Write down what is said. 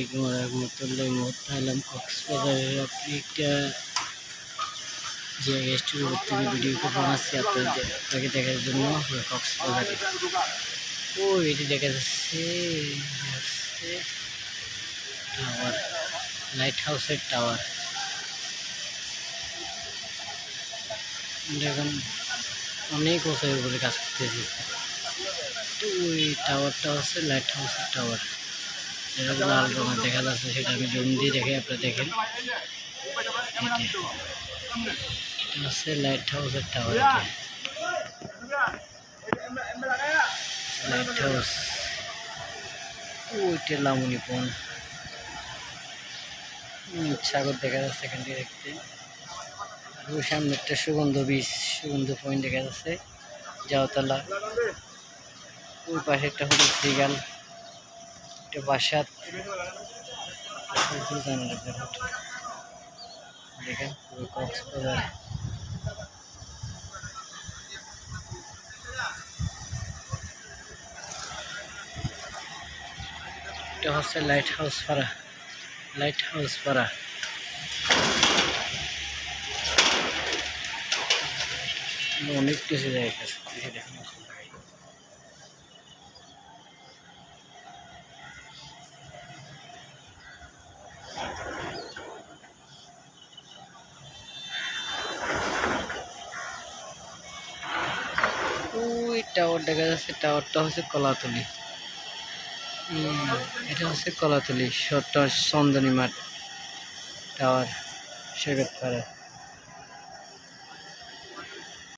আলাইকুম রহমতুল্লাহ। মুহূর্তে এলাম কক্সবাজারের আপনি একটা যে গেস্টের উপর থেকে ভিডিওটা বানাচ্ছি আপনাকে দেখার জন্য। কক্সবাজারে ও এটি দেখা যাচ্ছে টাওয়ার, লাইট হাউসের টাওয়ার। এখন অনেক উঁচাইয়ের উপরে কাজ করতেছি। তো ওই টাওয়ারটা হচ্ছে লাইট হাউসের টাওয়ার, যেটা লাল রঙের দেখা যাচ্ছে, সেটা আমি জুম দিয়ে দেখে আপনারা দেখেন। এটা হচ্ছে লাইট হাউসের টাওয়ার। লাইট হাউস ওইটা লামুনিপন সাগর দেখা যাচ্ছে এখান থেকে দেখতে। ওই সামনে একটা সুগন্ধ বীজ, সুগন্ধ পয়েন্ট দেখা যাচ্ছে, জাওতলা। ওই পাশে একটা হোটেল শ্রীগাল, একটা বাসাত দেখেন। কক্সবাজার এটা হচ্ছে লাইট হাউস পাড়া, লাইট হাউস পাড়া। অনেক কিছু জায়গা আছে দেখেন। ওই টাওয়ার দেখা যাচ্ছে, টাওয়ারটা হচ্ছে কলাতলি। এটা হচ্ছে কলাতলি চন্দনী মাঠ টাওয়ার, শেরপাড়া।